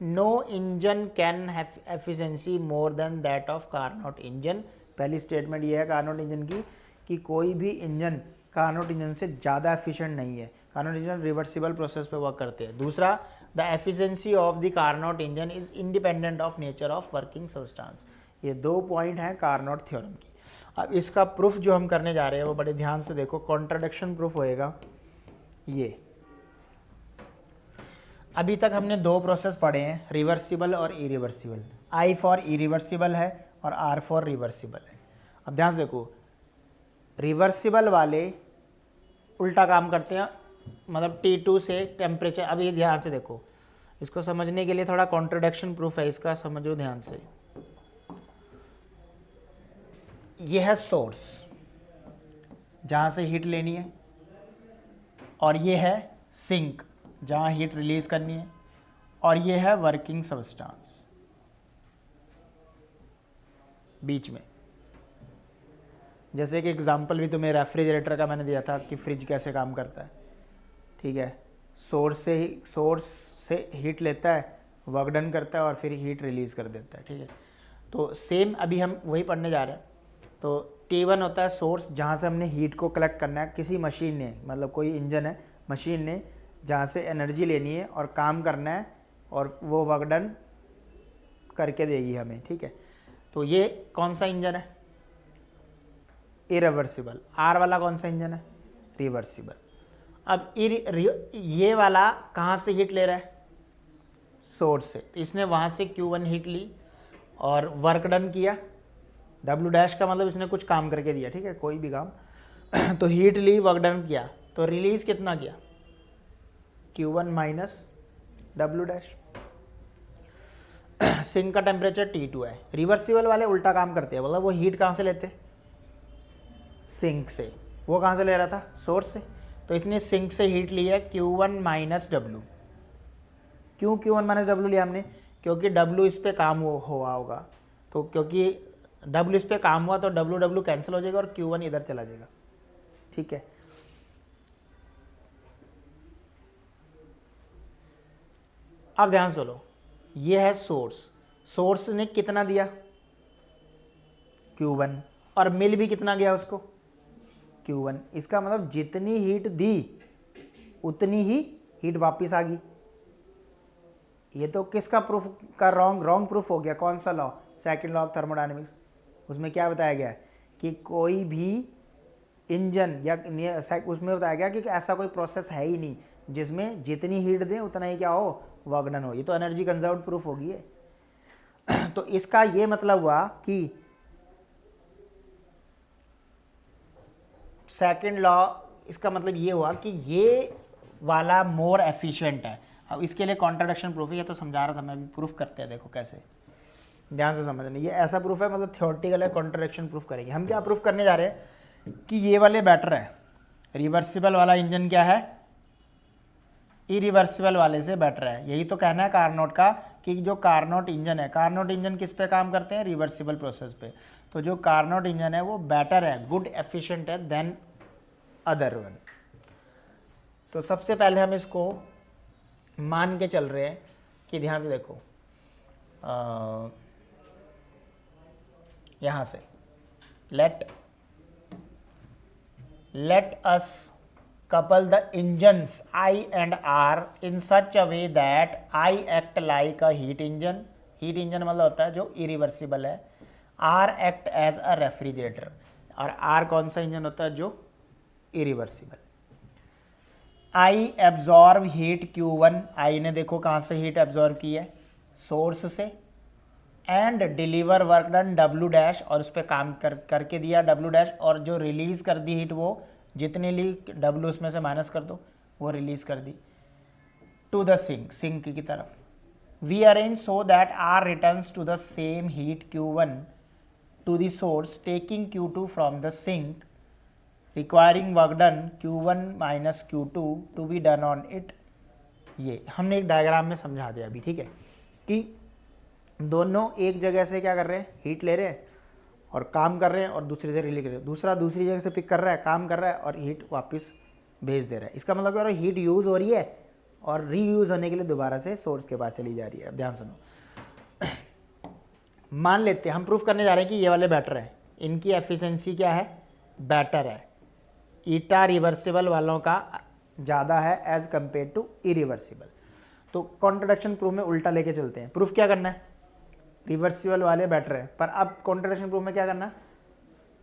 no engine can have efficiency more than that of Carnot engine। पहली statement ये है Carnot engine की कि कोई भी engine Carnot engine से ज़्यादा efficient नहीं है। कार्नोट इंजन रिवर्सिबल प्रोसेस पे वर्क करते हैं। दूसरा, the efficiency of the Carnot engine is independent of nature of working substance. ये 2 पॉइंट हैं कार्नोट थ्योरम की। अब इसका प्रूफ जो हम करने जा रहे हैं वो बड़े ध्यान से देखो, कॉन्ट्रडिक्शन प्रूफ होएगा ये। अभी तक हमने दो प्रोसेस पढ़े हैं, रिवर्सिबल और इरिवर्सिबल। आई फॉर इरिवर्सिबल है और आर फॉर रिवर्सिबल है। अब ध्यान से देखो, रिवर्सिबल वाले उल्टा काम करते हैं, मतलब T2 से टेम्परेचर। अब ये ध्यान से देखो, इसको समझने के लिए थोड़ा कॉन्ट्रडिक्शन प्रूफ है, इसका समझो ध्यान से। ये है सोर्स जहाँ से हीट लेनी है, और ये है सिंक जहाँ हीट रिलीज करनी है, और ये है वर्किंग सब्सटेंस बीच में। जैसे कि एग्जांपल भी तुम्हें रेफ्रिजरेटर का मैंने दिया था कि फ्रिज कैसे काम करता है, ठीक है। सोर्स से हीट लेता है, वर्क डन करता है और फिर हीट रिलीज कर देता है, ठीक है। तो सेम अभी हम वही पढ़ने जा रहे हैं। तो T1 होता है सोर्स जहाँ से हमने हीट को कलेक्ट करना है, किसी मशीन ने, मतलब कोई इंजन है, मशीन ने जहाँ से एनर्जी लेनी है और काम करना है, और वो वर्क डन करके देगी हमें, ठीक है। तो ये कौन सा इंजन है? इरिवर्सिबल। आर वाला कौन सा इंजन है? रिवर्सिबल। अब ये वाला कहाँ से हीट ले रहा है? सोर्स से। तो इसने वहाँ से Q1 हीट ली और वर्क डन किया। W डैश का मतलब इसने कुछ काम करके दिया, ठीक है, कोई भी काम। तो हीट ली, वर्क डन किया, तो रिलीज कितना किया? Q1 minus W dash. Sink का टेम्परेचर T2 है। रिवर्सिबल वाले उल्टा काम करते हैं, मतलब वो हीट कहाँ से लेते? सिंक से। वो कहाँ से ले रहा था? सोर्स से। तो इसने सिंक से हीट ली है Q1 माइनस डब्ल्यू। क्यों Q1 माइनस डब्ल्यू लिया हमने? क्योंकि W इस पे काम हुआ होगा, तो क्योंकि W इस पे काम हुआ तो W कैंसिल हो जाएगा और Q1 इधर चला जाएगा, ठीक है। अब ध्यान से लो, ये है सोर्स। सोर्स ने कितना दिया? Q1। और मिल भी कितना गया उसको? Q1। इसका मतलब जितनी हीट दी उतनी ही हीट वापस आ गई। ये तो किसका प्रूफ का रॉन्ग प्रूफ हो गया? कौन सा law? Second law of thermodynamics. उसमें क्या बताया गया है कि कोई भी इंजन या उसमें बताया गया कि ऐसा कोई प्रोसेस है ही नहीं जिसमें जितनी हीट दें उतना ही क्या हो? वर्क डन हो। ये तो एनर्जी कंजर्व्ड प्रूफ होगी है। तो इसका ये मतलब हुआ कि सेकंड लॉ, इसका मतलब ये हुआ कि ये वाला मोर एफिशिएंट है। अब इसके लिए कॉन्ट्रडिक्शन प्रूफ है, ये तो समझा रहा था मैं, अभी प्रूफ करते हैं, देखो कैसे, ध्यान से समझना। ये ऐसा प्रूफ है, मतलब थ्योरेटिकल है, कॉन्ट्रडिक्शन प्रूफ करेंगे हम। क्या प्रूफ करने जा रहे हैं कि ये वाले बेटर है, रिवर्सिबल वाला इंजन क्या है? इरिवर्सिबल वाले से बेटर है। यही तो कहना है कार्नोट का कि जो कार्नोट इंजन है, कार्नोट इंजन किस पे काम करते हैं? रिवर्सिबल प्रोसेस पे। तो जो कार्नोट इंजन है वो बेटर है, गुड एफिशिएंट है देन अदर वन। तो सबसे पहले हम इसको मान के चल रहे हैं कि ध्यान से देखो, यहां से let us couple the engines I and R in such a way that I act like a heat engine। heat engine मतलब होता है जो irreversible है। R act as a refrigerator। और R कौन सा इंजन होता है? जो irreversible। I absorb heat Q1। I ने देखो कहाँ से हीट एब्जॉर्ब की है? सोर्स से। And deliver work done W dash, और उस पर काम करके दिया W डैश, और जो रिलीज कर दी हीट वो जितनी ली W उसमें से माइनस कर दो, वो रिलीज कर दी टू द सिंक की तरफ। We arrange so that R returns to the same heat Q1 to the source taking Q2 from the sink requiring work done Q1 minus Q2 to be done on it. ये हमने एक diagram में समझा दिया अभी, ठीक है, कि दोनों एक जगह से क्या कर रहे हैं? हीट ले रहे हैं और काम कर रहे हैं, और दूसरी जगह रिलीज कर रहे हैं। दूसरा दूसरी जगह से पिक कर रहा है, काम कर रहा है, और हीट वापस भेज दे रहा है। इसका मतलब क्या हो रहा है? हीट यूज़ हो रही है और रीयूज़ होने के लिए दोबारा से सोर्स के पास चली जा रही है। अब ध्यान सुनो, मान लेते हैं, हम प्रूफ करने जा रहे हैं कि ये वाले बैटर है, इनकी एफिशिएंसी क्या है? बेटर है। ईटा रिवर्सिबल वालों का ज़्यादा है एज कंपेयर टू इरिवर्सिबल। तो कॉन्ट्रडिक्शन प्रूफ में उल्टा लेके चलते हैं। प्रूफ क्या करना है? रिवर्सिबल वाले बेटर है, पर अब कॉन्ट्रडिक्शन प्रूफ में क्या करना?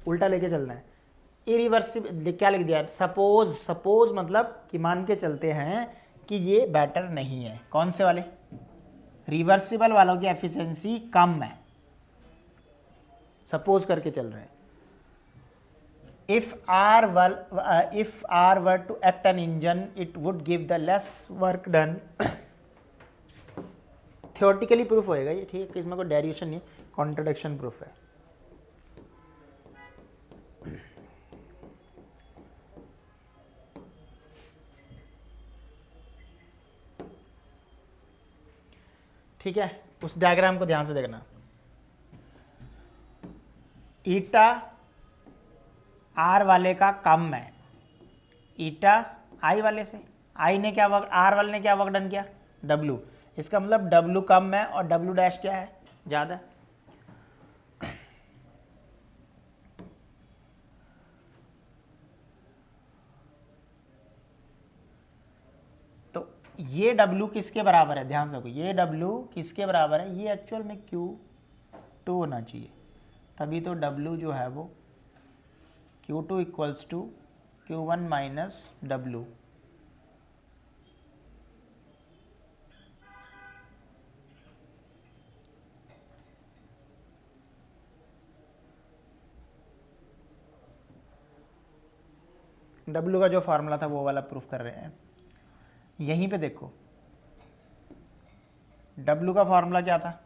उल्टा लेके चलना है। इरिवर्सिबल क्या लिख दिया, सपोज मतलब कि मान के चलते हैं कि ये बेटर नहीं है। कौन से वाले, रिवर्सिबल वालों की एफिशिएंसी कम है, सपोज करके चल रहे हैं। if R were to act an engine, it would give the less work done. Theoretically proof होएगा ये, ठीक है, इसमें कोई डेरिवेशन नहीं, कॉन्ट्रडिक्शन प्रूफ है। ठीक है, उस डायग्राम को ध्यान से देखना। ईटा आर वाले का कम है, ईटा आई वाले से, आई ने क्या वर्क, आर वाले ने क्या वर्क डन किया, डब्ल्यू। इसका मतलब डब्ल्यू कम है और डब्ल्यू डैश क्या है, ज़्यादा। तो ये डब्ल्यू किसके बराबर है, ध्यान से देखो, ये डब्ल्यू किसके बराबर है, ये एक्चुअल में Q2 होना चाहिए, तभी तो डब्ल्यू जो है वो Q2 equals to Q1 minus W. W का जो फार्मूला था वो वाला प्रूफ कर रहे हैं। यहीं पे देखो डब्ल्यू का फार्मूला क्या था,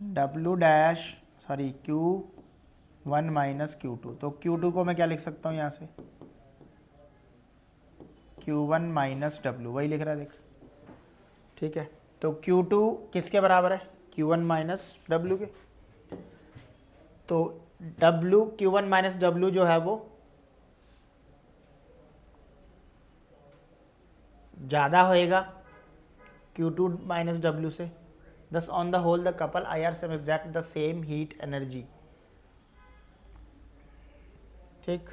W dash sorry Q1 minus Q2। तो Q2 को मैं क्या लिख सकता हूँ यहाँ से, Q1 माइनस डब्ल्यू, वही लिख रहा है देख, ठीक है। तो Q2 किसके बराबर है, Q1 माइनस डब्ल्यू के। तो Q1 माइनस डब्ल्यू जो है वो ज़्यादा होएगा Q2 माइनस डब्ल्यू से। Thus on the whole the couple IRs exact the same heat energy। ठीक,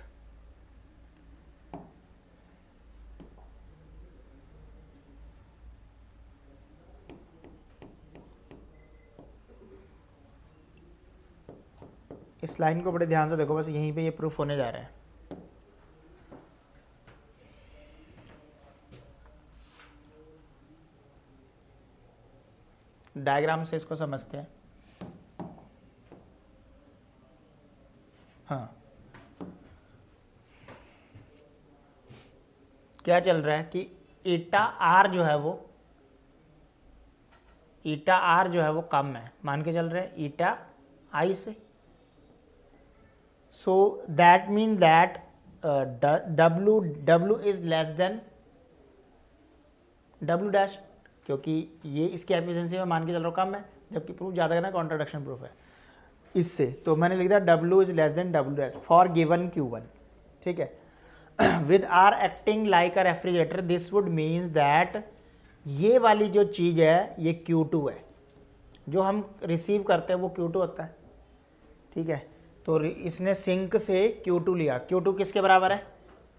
इस लाइन को बड़े ध्यान से देखो, बस यहीं पे ये प्रूफ होने जा रहा है। डायग्राम से इसको समझते हैं। हाँ, क्या चल रहा है कि ईटा आर जो है वो कम है, मान के चल रहे हैं ईटा आई से। So that mean that W is less than W dash, क्योंकि ये इसकी एफिशिएंसी में मान के चल रहा हूँ कम है, जबकि प्रूफ ज़्यादा करना कॉन्ट्रडिक्शन प्रूफ है इससे। तो मैंने लिख दिया W is less than W dash for given Q1, ठीक है। With R acting like a refrigerator, this would means that ये वाली जो चीज़ है ये Q2 है, जो हम रिसीव करते हैं वो Q2 होता है, ठीक है। तो इसने सिंक से Q2 लिया, Q2 किसके बराबर है,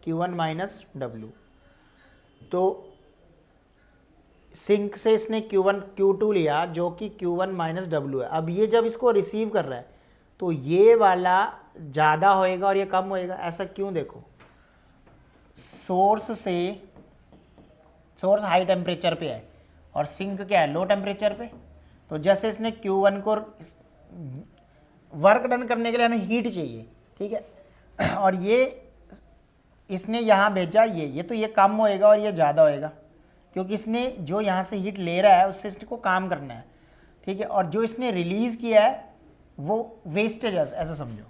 Q1 माइनस डब्ल्यू। तो सिंक से इसने Q2 लिया जो कि Q1 माइनस डब्ल्यू है। अब ये जब इसको रिसीव कर रहा है तो ये वाला ज़्यादा होएगा और ये कम होएगा, ऐसा क्यों, देखो सोर्स हाई टेम्परेचर पे है और सिंक क्या है, लो टेम्परेचर पे। तो जैसे इसने Q1 को वर्क डन करने के लिए हमें हीट चाहिए, ठीक है, और ये इसने यहाँ भेजा ये तो ये कम होएगा और ये ज़्यादा होएगा, क्योंकि इसने जो यहाँ से हीट ले रहा है उससे इसको काम करना है, ठीक है, और जो इसने रिलीज़ किया है वो वेस्टेज है, ऐसा समझो।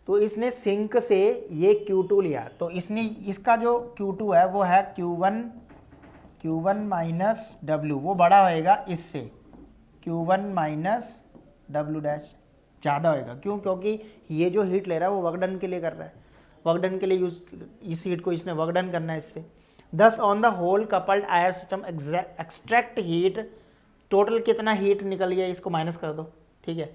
तो इसने सिंक से ये Q2 लिया, तो इसने इसका जो Q2 है वो है Q1 माइनस डब्ल्यू, वो बड़ा होएगा इससे, Q1 माइनस डब्ल्यू डैश ज़्यादा होएगा। क्यों, क्योंकि ये जो हीट ले रहा है वो वर्क डन के लिए कर रहा है, वर्क डन के लिए यूज, इस हीट को इसने वर्क डन करना है इससे। Thus on the whole coupled IR system extract heat, total कितना हीट निकल गया इसको माइनस कर दो, ठीक है,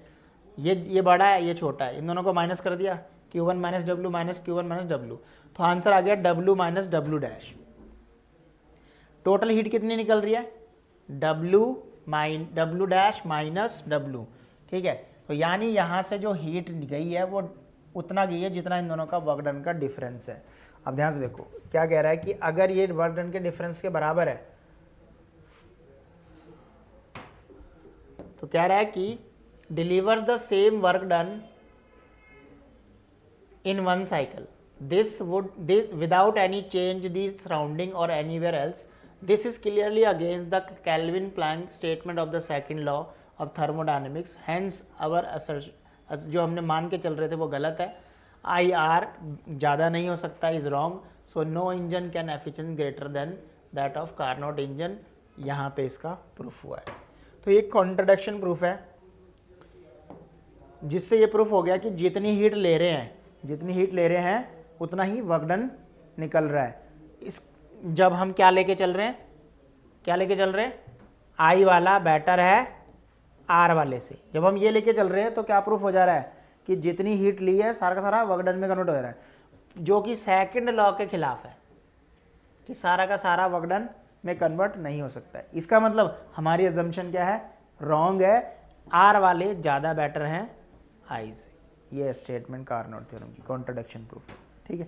ये बड़ा है ये छोटा है, इन दोनों को माइनस कर दिया, Q1 minus W minus Q1 minus W, तो आंसर आ गया W minus W dash. Total heat कितनी निकल रही है, W W dash minus W, ठीक है। तो यानी यहाँ से जो हीट गई है वो उतना गई है जितना इन दोनों का वर्क डन का डिफरेंस है। अब ध्यान से देखो क्या कह रहा है कि अगर ये वर्क डन के डिफरेंस के बराबर है तो कह रहा है कि delivers the same work done in one cycle, this without any change the surrounding or anywhere else, this is clearly against the Kelvin Planck statement of the second law of thermodynamics, hence our assertion जो हमने मान के चल रहे थे वो गलत है। IR ज़्यादा नहीं हो सकता, is wrong, so no engine can efficiency greater than that of Carnot engine, यहाँ पे इसका प्रूफ हुआ है। तो एक कॉन्ट्रडिक्शन प्रूफ है जिससे ये प्रूफ हो गया कि जितनी हीट ले रहे हैं उतना ही वर्क डन निकल रहा है। इस जब हम क्या लेके चल रहे हैं, आई वाला बेटर है आर वाले से। जब हम ये लेके चल रहे हैं तो क्या प्रूफ हो जा रहा है कि जितनी हीट ली है सारा का सारा वर्क डन में कन्वर्ट हो रहा है, जो कि सेकंड लॉ के खिलाफ है कि सारा का सारा वर्क डन में कन्वर्ट नहीं हो सकता है। इसका मतलब हमारी अजम्पशन क्या है, रॉन्ग है, आर वाले ज़्यादा बेटर हैं आई से। ये स्टेटमेंट कार्नोट थ्योरम की कॉन्ट्रडिक्शन प्रूफ है, ठीक है।